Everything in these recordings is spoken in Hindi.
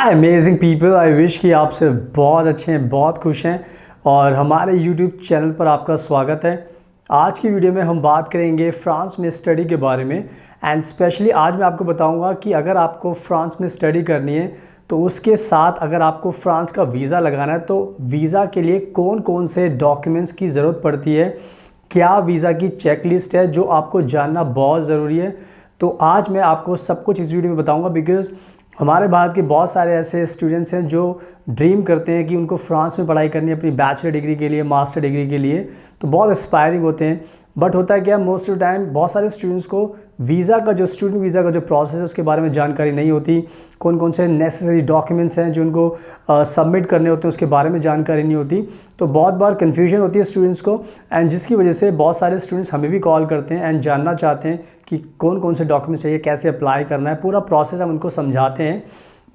Hi amazing people, I wish कि आप से बहुत अच्छे हैं, बहुत खुश हैं और हमारे यूट्यूब चैनल पर आपका स्वागत है। आज की वीडियो में हम बात करेंगे फ्रांस में स्टडी के बारे में एंड स्पेशली आज मैं आपको बताऊंगा कि अगर आपको फ्रांस में स्टडी करनी है तो उसके साथ अगर आपको फ्रांस का वीज़ा लगाना है तो वीज़ा के लिए कौन कौन से डॉक्यूमेंट्स की ज़रूरत पड़ती है, क्या वीज़ा की चेकलिस्ट है जो आपको जानना बहुत ज़रूरी है। तो आज मैं आपको सब कुछ इस वीडियो में बताऊंगा बिकॉज़ हमारे भारत के बहुत सारे ऐसे स्टूडेंट्स हैं जो ड्रीम करते हैं कि उनको फ्रांस में पढ़ाई करनी है अपनी बैचलर डिग्री के लिए, मास्टर डिग्री के लिए, तो बहुत एस्पायरिंग होते हैं। बट होता है क्या, मोस्ट ऑफ टाइम बहुत सारे स्टूडेंट्स को वीज़ा का जो स्टूडेंट वीज़ा का जो प्रोसेस है उसके बारे में जानकारी नहीं होती, कौन कौन से नेसेसरी डॉक्यूमेंट्स हैं जो उनको सबमिट करने होते हैं उसके बारे में जानकारी नहीं होती। तो बहुत बार कन्फ्यूजन होती है स्टूडेंट्स को एंड जिसकी वजह से बहुत सारे स्टूडेंट्स हमें भी कॉल करते हैं एंड जानना चाहते हैं कि कौन कौन से डॉक्यूमेंट्स चाहिए, कैसे अप्लाई करना है, पूरा प्रोसेस हम उनको समझाते हैं।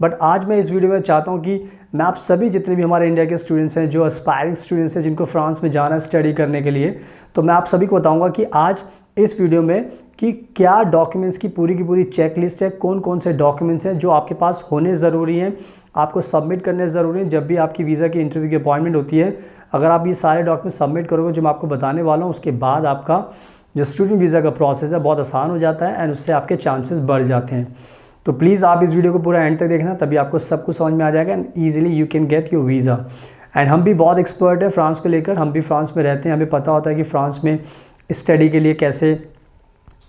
बट आज मैं इस वीडियो में चाहता हूँ कि मैं आप सभी जितने भी हमारे इंडिया के स्टूडेंट्स हैं जो एस्पायरिंग स्टूडेंट्स हैं जिनको फ्रांस में जाना है स्टडी करने के लिए, तो मैं आप सभी को बताऊँगा कि आज इस वीडियो में कि क्या डॉक्यूमेंट्स की पूरी चेक लिस्ट है, कौन कौन से डॉक्यूमेंट्स हैं जो आपके पास होने ज़रूरी हैं, आपको सबमिट करने ज़रूरी हैं जब भी आपकी वीज़ा की इंटरव्यू की अपॉइंटमेंट होती है। अगर आप ये सारे डॉक्यूमेंट सबमिट करोगे जो मैं आपको बताने वाला हूँ, उसके बाद आपका जो स्टूडेंट वीज़ा का प्रोसेस है बहुत आसान हो जाता है एंड उससे आपके चांसेस बढ़ जाते हैं। तो प्लीज़ आप इस वीडियो को पूरा एंड तक देखना, तभी आपको सब कुछ समझ में आ जाएगा and easily you can get your visa. And हम भी बहुत एक्सपर्ट है फ्रांस को लेकर, हम भी फ्रांस में रहते हैं, हमें पता होता है कि फ्रांस में स्टडी के लिए कैसे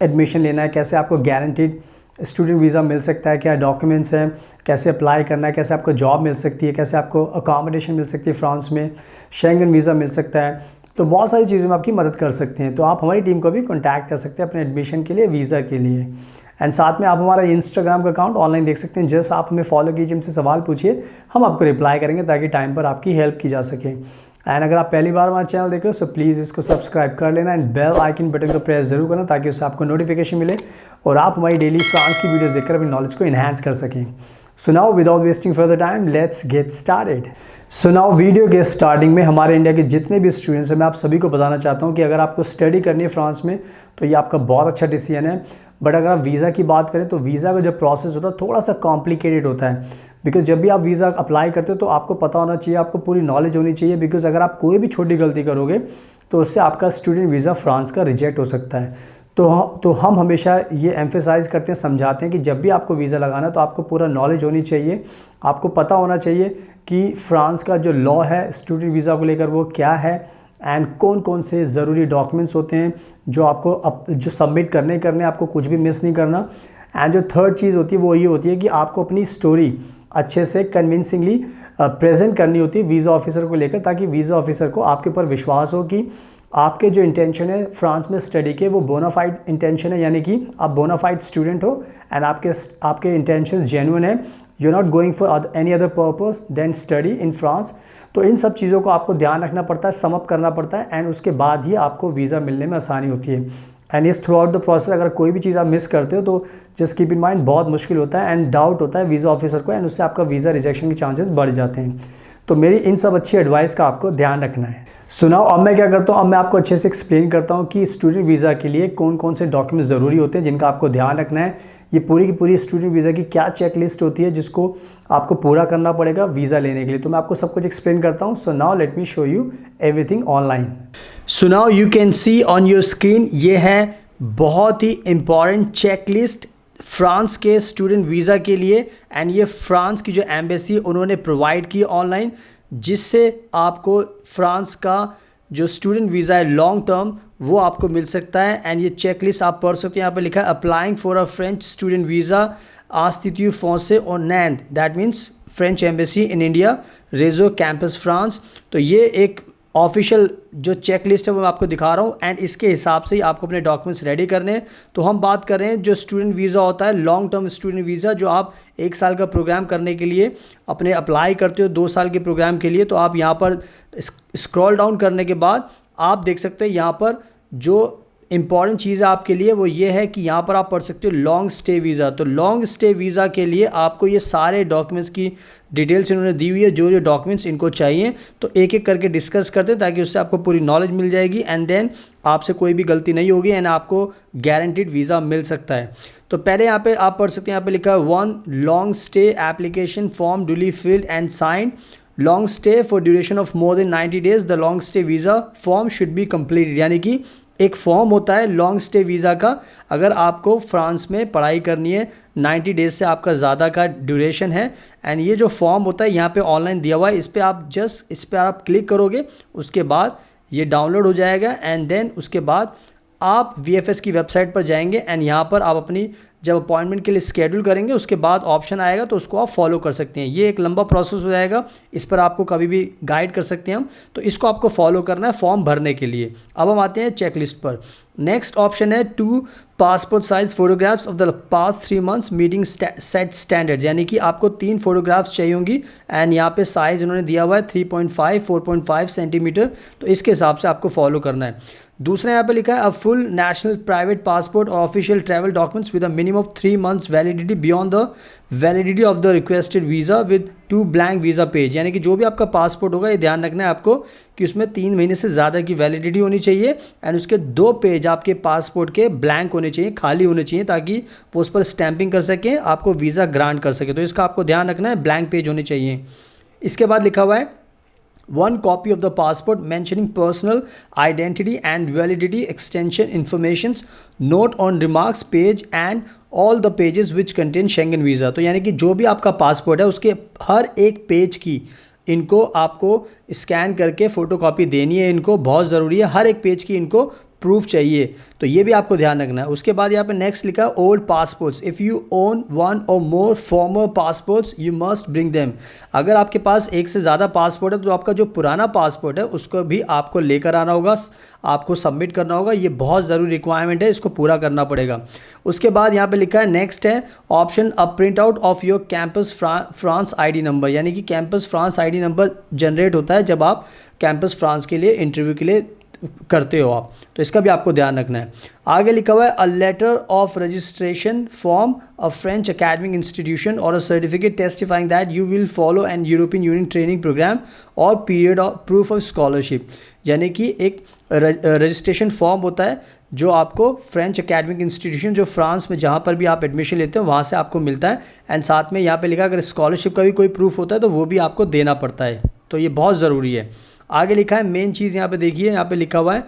एडमिशन लेना है, कैसे आपको गारंटीड स्टूडेंट वीज़ा मिल सकता है, क्या डॉक्यूमेंट्स हैं, कैसे अप्लाई करना है, कैसे आपको जॉब मिल सकती है, कैसे आपको अकोमोडेशन मिल सकती है फ्रांस में, शेंगन वीज़ा मिल सकता है। तो बहुत सारी चीज़ों में आपकी मदद कर सकते हैं। तो आप हमारी टीम को भी कॉन्टैक्ट कर सकते हैं अपने एडमिशन के लिए, वीज़ा के लिए। एंड साथ में आप हमारा इंस्टाग्राम का अकाउंट ऑनलाइन देख सकते हैं, जस्ट आप हमें फॉलो कीजिए, हमसे सवाल पूछिए, हम आपको रिप्लाई करेंगे ताकि टाइम पर आपकी हेल्प की जा सके। एंड अगर आप पहली बार हमारा चैनल देख रहे हो सो प्लीज़ इसको सब्सक्राइब कर लेना एंड बेल आइकन बटन को प्रेस जरूर करना ताकि उससे आपको नोटिफिकेशन मिले और आप हमारी डेली फ्रांस की वीडियोस देखकर अपनी नॉलेज को इन्हांस कर सकें। So now without wasting further time let's get started. So now video के स्टार्टिंग में हमारे इंडिया के जितने भी स्टूडेंट्स हैं मैं आप सभी को बताना चाहता हूँ कि अगर आपको स्टडी करनी है फ्रांस में तो ये आपका बहुत अच्छा डिसीजन है। बट अगर आप वीज़ा की बात करें तो वीज़ा का जो प्रोसेस होता है थोड़ा सा कॉम्प्लिकेटेड होता है, बिकॉज जब भी आप वीज़ा अप्लाई करते हो तो आपको पता होना चाहिए, आपको पूरी नॉलेज होनी चाहिए, बिकॉज अगर आप कोई भी छोटी गलती करोगे तो उससे आपका स्टूडेंट वीज़ा फ्रांस का रिजेक्ट हो सकता है। तो हम हमेशा ये एम्फेसाइज़ करते हैं, समझाते हैं कि जब भी आपको वीज़ा लगाना है तो आपको पूरा नॉलेज होनी चाहिए, आपको पता होना चाहिए कि फ्रांस का जो लॉ है स्टूडेंट वीज़ा को लेकर वो क्या है एंड कौन कौन से ज़रूरी डॉक्यूमेंट्स होते हैं जो आपको जो सबमिट करने आपको कुछ भी मिस नहीं करना। एंड जो थर्ड चीज़ होती है वो ये होती है कि आपको अपनी स्टोरी अच्छे से कन्विंसिंगली प्रेजेंट करनी होती है वीज़ा ऑफिसर को लेकर, ताकि वीज़ा ऑफिसर को आपके ऊपर विश्वास हो कि आपके जो इंटेंशन है फ्रांस में स्टडी के वो बोनाफाइड इंटेंशन है, यानी कि आप बोनाफाइड स्टूडेंट हो एंड आपके इंटेंशन जेन्युइन है, you are not going for any other purpose then study in France. तो इन सब चीज़ों को आपको ध्यान रखना पड़ता है, सम अप करना पड़ता है एंड उसके बाद ही आपको वीज़ा मिलने में आसानी होती है। एंड इस थ्रू आउट द प्रोसेस अगर कोई भी चीज़ आप मिस करते हो तो जस्ट कीप इन माइंड बहुत मुश्किल होता है एंड डाउट होता है वीज़ा ऑफिसर को एंड उससे आपका वीज़ा रिजेक्शन के चांसेस बढ़ जाते हैं। तो मेरी इन सब अच्छी एडवाइस का आपको ध्यान रखना है। सुनाओ अब मैं क्या करता हूँ, अब मैं आपको अच्छे से एक्सप्लेन करता हूँ कि स्टूडेंट वीज़ा के लिए कौन कौन से डॉक्यूमेंट्स ज़रूरी होते हैं जिनका आपको ध्यान रखना है। ये पूरी की पूरी स्टूडेंट वीज़ा की क्या चेक लिस्ट होती है जिसको आपको पूरा करना पड़ेगा वीज़ा लेने के लिए, तो मैं आपको सब कुछ एक्सप्लेन करता हूँ। So now let me show you everything online. So now you can see on your screen, ये है बहुत ही इम्पॉर्टेंट चेक लिस्ट फ्रांस के स्टूडेंट वीज़ा के लिए एंड ये फ्रांस की जो एम्बेसी उन्होंने प्रोवाइड की ऑनलाइन, जिससे आपको फ्रांस का जो स्टूडेंट वीज़ा है लॉन्ग टर्म वो आपको मिल सकता है। एंड ये चेक लिस्ट आप पढ़ सकते हैं, यहाँ पर लिखा है applying for a French student visa institute Francais और नैंद, that means French embassy in India, रेजो कैंपस फ्रांस। तो ये एक ऑफिशियल जो चेक लिस्ट है वो मैं आपको दिखा रहा हूँ एंड इसके हिसाब से ही आपको अपने डॉक्यूमेंट्स रेडी करने हैं। तो हम बात कर रहे हैं जो स्टूडेंट वीज़ा होता है लॉन्ग टर्म स्टूडेंट वीज़ा, जो आप 1 साल का प्रोग्राम करने के लिए अपने अप्लाई करते हो 2 साल के प्रोग्राम के लिए, तो आप यहाँ पर स्क्रॉल डाउन करने के बाद आप देख सकते हैं यहाँ पर जो इंपॉर्टेंट चीज़ है आपके लिए वो ये है कि यहाँ पर आप पढ़ सकते हो लॉन्ग स्टे वीज़ा। तो लॉन्ग स्टे वीज़ा के लिए आपको ये सारे डॉक्यूमेंट्स की डिटेल्स इन्होंने दी हुई है, जो जो डॉक्यूमेंट्स इनको चाहिए। तो एक एक करके डिस्कस करते हैं ताकि उससे आपको पूरी नॉलेज मिल जाएगी एंड देन आपसे कोई भी गलती नहीं होगी एंड आपको गारंटीड वीज़ा मिल सकता है। तो पहले यहाँ पे आप पढ़ सकते हैं, यहाँ पे लिखा है 1 long stay application form duly filled and signed, long stay for duration of more than 90 days, the long stay visa form should be completed. यानी कि एक फॉर्म होता है लॉन्ग स्टे वीज़ा का, अगर आपको फ्रांस में पढ़ाई करनी है 90 डेज से आपका ज़्यादा का ड्यूरेशन है एंड ये जो फॉर्म होता है यहाँ पे ऑनलाइन दिया हुआ है, इस पर आप क्लिक करोगे, उसके बाद ये डाउनलोड हो जाएगा एंड देन उसके बाद आप VFS की वेबसाइट पर जाएंगे एंड यहाँ पर आप अपनी जब अपॉइंटमेंट के लिए स्केड्यूल करेंगे उसके बाद ऑप्शन आएगा तो उसको आप फॉलो कर सकते हैं। ये एक लंबा प्रोसेस हो जाएगा, इस पर आपको कभी भी गाइड कर सकते हैं हम, तो इसको आपको फॉलो करना है फॉर्म भरने के लिए। अब हम आते हैं चेकलिस्ट पर। नेक्स्ट ऑप्शन है 2 passport size photographs of the past 3 months meeting set standards, यानी कि आपको 3 फोटोग्राफ्स चाहिए होंगी एंड यहाँ पे साइज़ उन्होंने दिया हुआ है 3.5 4.5 सेंटीमीटर, तो इसके हिसाब से आपको फॉलो करना है। दूसरा यहाँ पे लिखा है a full national private passport or official travel documents with a minimum of 3 months validity beyond the validity of the requested visa with 2 blank visa page, यानी कि जो भी आपका पासपोर्ट होगा ये ध्यान रखना है आपको कि उसमें 3 महीने से ज़्यादा की वैलिडिटी होनी चाहिए एंड उसके 2 पेज आपके पासपोर्ट के ब्लैंक होने चाहिए, खाली होने चाहिए, ताकि वो उस पर स्टैंपिंग कर सकें, आपको वीज़ा ग्रांट कर सके। तो इसका आपको ध्यान रखना है, ब्लैंक पेज होने चाहिए। इसके बाद लिखा हुआ है 1 copy of the passport mentioning personal identity and validity extension informations, note on remarks page and all the pages which contain Schengen visa। तो यानी कि जो भी आपका पासपोर्ट है उसके हर एक पेज की इनको आपको स्कैन करके फ़ोटोकॉपी देनी है, इनको बहुत ज़रूरी है, हर एक पेज की इनको प्रूफ चाहिए, तो ये भी आपको ध्यान रखना है। उसके बाद यहाँ पे नेक्स्ट लिखा है old passports, if you own 1 or more former passports you must bring them. अगर आपके पास एक से ज़्यादा पासपोर्ट है तो आपका जो पुराना पासपोर्ट है उसको भी आपको लेकर आना होगा, आपको सबमिट करना होगा, ये बहुत ज़रूरी रिक्वायरमेंट है, इसको पूरा करना पड़ेगा। उसके बाद यहाँ पे लिखा है नेक्स्ट है option a print out of your campus France ID number, यानी कि campus France ID number generate होता है जब आप कैंपस फ्रांस के लिए इंटरव्यू के लिए करते हो आप, तो इसका भी आपको ध्यान रखना है। आगे लिखा हुआ है a letter of registration from a French academic institution or a certificate testifying that you will follow an European Union training programme or period of proof of scholarship, यानी कि एक रजिस्ट्रेशन फॉर्म होता है जो आपको फ्रेंच एकेडमिक इंस्टीट्यूशन जो फ्रांस में जहाँ पर भी आप एडमिशन लेते हो वहाँ से आपको मिलता है एंड साथ में यहाँ पे लिखा अगर स्कॉलरशिप का भी कोई प्रूफ होता है तो वो भी आपको देना पड़ता है, तो ये बहुत ज़रूरी है। आगे लिखा है मेन चीज़ यहाँ पे देखिए, यहाँ पे लिखा हुआ है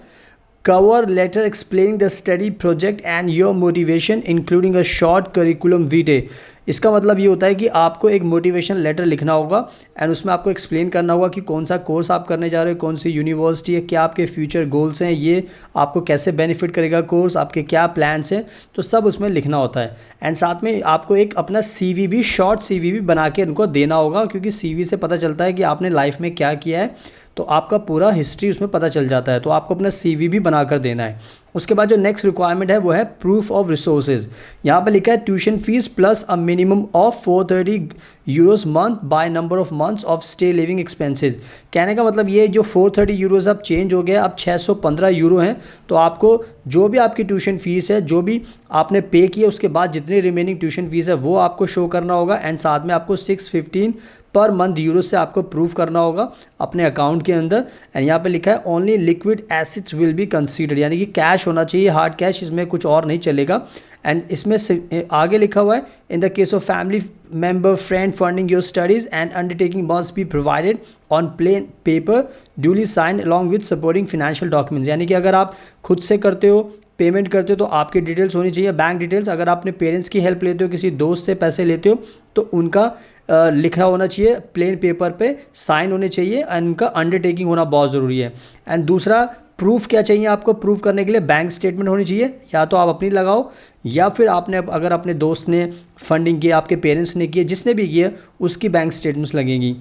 cover letter explaining the study project and your motivation including a short curriculum vitae. इसका मतलब ये होता है कि आपको एक मोटिवेशन लेटर लिखना होगा एंड उसमें आपको एक्सप्लेन करना होगा कि कौन सा कोर्स आप करने जा रहे हो, कौन सी यूनिवर्सिटी है, क्या आपके फ्यूचर गोल्स हैं, ये आपको कैसे बेनिफिट करेगा कोर्स, आपके क्या प्लान्स हैं, तो सब उसमें लिखना होता है। एंड साथ में आपको एक अपना CV भी, शॉर्ट CV भी बना के उनको देना होगा, क्योंकि CV से पता चलता है कि आपने लाइफ में क्या किया है, तो आपका पूरा हिस्ट्री उसमें पता चल जाता है, तो आपको अपना CV भी बनाकर देना है। उसके बाद जो नेक्स्ट रिक्वायरमेंट है वो है प्रूफ ऑफ रिसोर्सेज। यहाँ पर लिखा है tuition fees plus a minimum of 430 euros month by number of months of stay living expenses. कहने का मतलब ये जो 430 यूरोज अब चेंज हो गया, अब 615 यूरो हैं, तो आपको जो भी आपकी ट्यूशन फीस है, जो भी आपने पे किया, उसके बाद जितनी रिमेनिंग ट्यूशन फीस है वो आपको शो करना होगा एंड साथ में आपको 615 पर मंथ यूरो से आपको प्रूव करना होगा अपने अकाउंट के अंदर। एंड यहाँ पे लिखा है only liquid assets will be considered, यानी कि कैश होना चाहिए, हार्ड कैश, इसमें कुछ और नहीं चलेगा। एंड इसमें से आगे लिखा हुआ है in the case of family member friend funding your studies and undertaking must be provided on plain paper duly sign along with supporting financial documents, यानी कि अगर आप खुद से करते हो, पेमेंट करते हो, तो आपकी डिटेल्स होनी चाहिए, बैंक डिटेल्स। अगर आपने पेरेंट्स की हेल्प लेते हो, किसी दोस्त से पैसे लेते हो, तो उनका लिखना होना चाहिए, प्लेन पेपर पे साइन होने चाहिए एंड उनका अंडरटेकिंग होना बहुत ज़रूरी है। एंड दूसरा प्रूफ क्या चाहिए आपको प्रूफ करने के लिए, बैंक स्टेटमेंट होनी चाहिए, या तो आप अपनी लगाओ या फिर आपने अगर अपने दोस्त ने फंडिंग की, आपके पेरेंट्स ने की, जिसने भी किया उसकी बैंक स्टेटमेंट्स लगेंगी।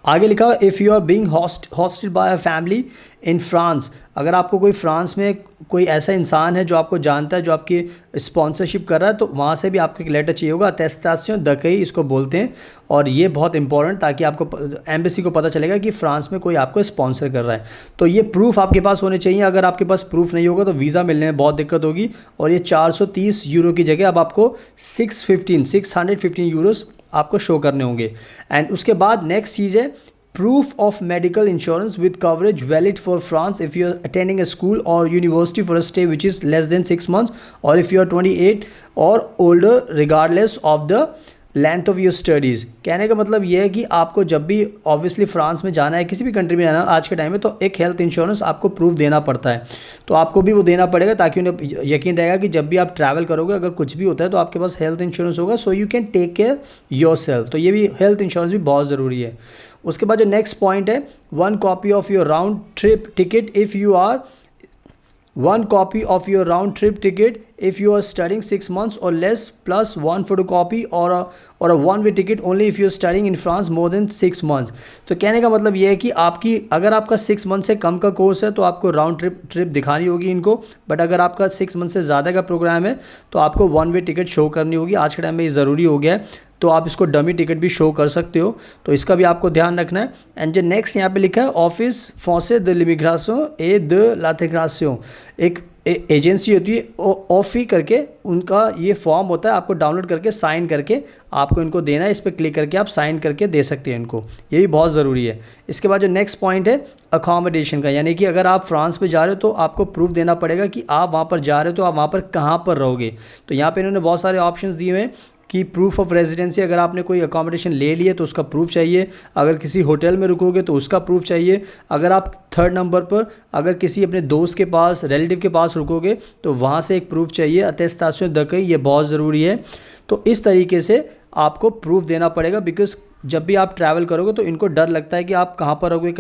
आगे लिखा हुआ if you are being hosted by a family in France, अगर आपको कोई फ्रांस में कोई ऐसा इंसान है जो आपको जानता है, जो आपकी स्पॉन्सरशिप कर रहा है, तो वहाँ से भी आपको एक लेटर चाहिए होगा। अटेस्टेशन दकई इसको बोलते हैं, और ये बहुत इंपॉर्टेंट, ताकि आपको एम्बेसी को पता चलेगा कि फ्रांस में कोई आपको स्पॉन्सर कर रहा है। तो ये प्रूफ आपके पास होने चाहिए। अगर आपके पास प्रूफ नहीं होगा तो वीज़ा मिलने में बहुत दिक्कत होगी। और ये 430 यूरो की जगह अब आपको 615 यूरोस आपको शो करने होंगे। एंड उसके बाद नेक्स्ट चीज़ है proof of medical insurance with coverage valid for France if you are attending a school or university for a stay which is less than 6 months, or if you are 28 or older regardless of the length of your studies. कहने का मतलब ये है कि आपको जब भी ऑब्वियसली फ्रांस में जाना है, किसी भी कंट्री में जाना है आज के टाइम में, तो एक हेल्थ इंश्योरेंस आपको प्रूफ देना पड़ता है। तो आपको भी वो देना पड़ेगा, ताकि उन्हें यकीन रहेगा कि जब भी आप ट्रैवल करोगे, अगर कुछ भी होता है तो आपके पास हेल्थ इंश्योरेंस होगा, so you can take care yourself. तो ये भी हेल्थ इंश्योरेंस भी बहुत ज़रूरी है। उसके बाद जो नेक्स्ट पॉइंट है, 1 copy of your round trip ticket if you are 1 copy of your round trip ticket if you are studying 6 months or less, plus 1 photocopy or a one way ticket only if you are studying in France more than 6 months। तो कहने का मतलब ये है कि अगर आपका 6 मंथ से कम का कोर्स है तो आपको राउंड ट्रिप दिखानी होगी इनको, बट अगर आपका 6 मंथ से ज़्यादा का प्रोग्राम है तो आपको 1 वे टिकट शो करनी होगी। आज के टाइम में ये ज़रूरी हो गया है, तो आप इसको डमी टिकट भी शो कर सकते हो, तो इसका भी आपको ध्यान रखना है। एंड जो नेक्स्ट यहाँ पे लिखा है office फ्रांसे de l'immigration et de l'intégration, एक एजेंसी होती है ऑफी करके, उनका ये फॉर्म होता है, आपको डाउनलोड करके साइन करके आपको इनको देना है। इस पर क्लिक करके आप साइन करके दे सकते हैं इनको, ये भी बहुत ज़रूरी है। इसके बाद जो नेक्स्ट पॉइंट है अकोमोडेशन का, यानी कि अगर आप फ्रांस में जा रहे हो तो आपको प्रूफ देना पड़ेगा कि आप वहाँ पर जा रहे हो, तो आप वहाँ पर कहाँ पर रहोगे। तो यहाँ पर इन्होंने बहुत सारे ऑप्शंस दिए हुए हैं कि प्रूफ ऑफ रेजिडेंसी, अगर आपने कोई अकोमोडेशन ले लिए तो उसका प्रूफ चाहिए, अगर किसी होटल में रुकोगे तो उसका प्रूफ चाहिए, अगर आप 3rd नंबर पर अगर किसी अपने दोस्त के पास, रिलेटिव के पास रुकोगे तो वहाँ से एक प्रूफ चाहिए। अटेस्टेशन दकई ये बहुत ज़रूरी है। तो इस तरीके से आपको प्रूफ देना पड़ेगा, बिकॉज जब भी आप ट्रैवल करोगे तो इनको डर लगता है कि आप कहाँ पर रहोगे,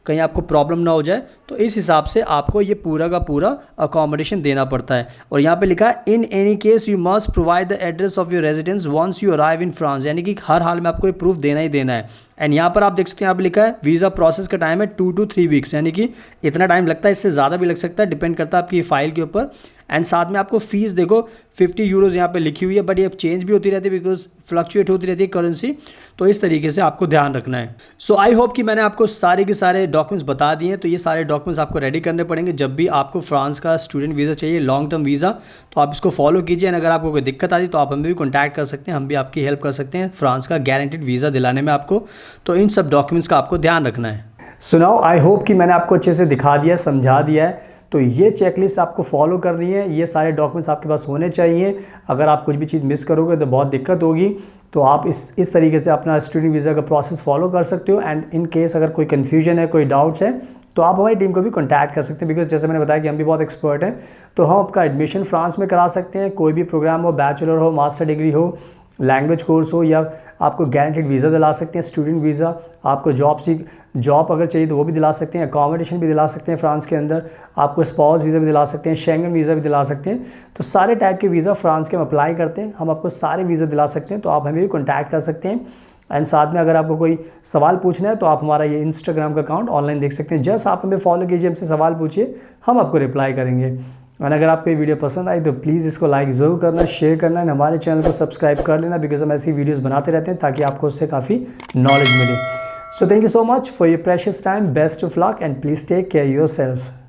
कहीं आपको प्रॉब्लम ना हो जाए, तो इस हिसाब से आपको ये पूरा का पूरा अकोमोडेशन देना पड़ता है। और यहाँ पे लिखा है in any case you must provide the address of your residence once you arrive in France, यानी कि हर हाल में आपको ये प्रूफ देना ही देना है। एंड यहाँ पर आप देख सकते हैं, यहाँ पे लिखा है वीज़ा प्रोसेस का टाइम है 2 to 3 वीक्स, यानी कि इतना टाइम लगता है, इससे ज़्यादा भी लग सकता है, डिपेंड करता है आपकी फ़ाइल के ऊपर। एंड साथ में आपको फ़ीस देखो 50 यूरोज़ यहाँ पे लिखी हुई है, बट ये चेंज भी होती रहती है बिकॉज फ्लक्चुएट होती रहती है करेंसी, तो इस तरीके से आपको ध्यान रखना है। सो आई होप कि मैंने आपको सारे के सारे डॉक्यूमेंट्स बता दिए हैं। तो ये सारे डॉक्यूमेंट्स आपको रेडी करने पड़ेंगे जब भी आपको फ्रांस का स्टूडेंट वीज़ा चाहिए, लॉन्ग टर्म वीज़ा, तो आप इसको फॉलो कीजिए। एंड अगर आपको कोई दिक्कत आती है तो आप हमें भी कॉन्टैक्ट कर सकते हैं, हम भी आपकी हेल्प कर सकते हैं फ्रांस का गारंटीड वीज़ा दिलाने में आपको। तो इन सब डॉक्यूमेंट्स का आपको ध्यान रखना है। सो नाउ आई होप कि मैंने आपको अच्छे से दिखा दिया, समझा दिया है। तो ये चेकलिस्ट आपको फॉलो करनी है, ये सारे डॉक्यूमेंट्स आपके पास होने चाहिए। अगर आप कुछ भी चीज़ मिस करोगे तो बहुत दिक्कत होगी। तो आप इस तरीके से अपना स्टूडेंट वीज़ा का प्रोसेस फॉलो कर सकते हो। एंड इन केस अगर कोई कन्फ्यूजन है, कोई डाउट्स है, तो आप हमारी टीम को भी कॉन्टैक्ट कर सकते हैं, बिकॉज जैसे मैंने बताया कि हम भी बहुत एक्सपर्ट हैं। तो हम आपका एडमिशन फ्रांस में करा सकते हैं, कोई भी प्रोग्राम हो, बैचलर हो, मास्टर डिग्री हो, लैंग्वेज कोर्स हो, या आपको गारंटीड वीज़ा दिला सकते हैं, स्टूडेंट वीज़ा। आपको जॉब अगर चाहिए तो वो भी दिला सकते हैं, अकोमोडेशन भी दिला सकते हैं फ्रांस के अंदर, आपको स्पाउस वीज़ा भी दिला सकते हैं, शेंगन वीज़ा भी दिला सकते हैं। तो सारे टाइप के वीज़ा फ्रांस के हम अप्लाई करते हैं, हम आपको सारे वीज़ा दिला सकते हैं। तो आप हमें भी कॉन्टैक्ट कर सकते हैं। एंड साथ में अगर आपको कोई सवाल पूछना है तो आप हमारा ये इंस्टाग्राम का अकाउंट ऑनलाइन देख सकते हैं, जस्ट आप हमें फॉलो कीजिए, हमसे सवाल पूछिए, हम आपको रिप्लाई करेंगे। और अगर आपको ये वीडियो पसंद आई तो प्लीज़ इसको लाइक ज़रूर करना, शेयर करना, एंड हमारे चैनल को सब्सक्राइब कर लेना, बिकॉज हम ऐसी वीडियोस बनाते रहते हैं ताकि आपको उससे काफ़ी नॉलेज मिले। So thank you so much for your precious time, best of luck, and please take care yourself.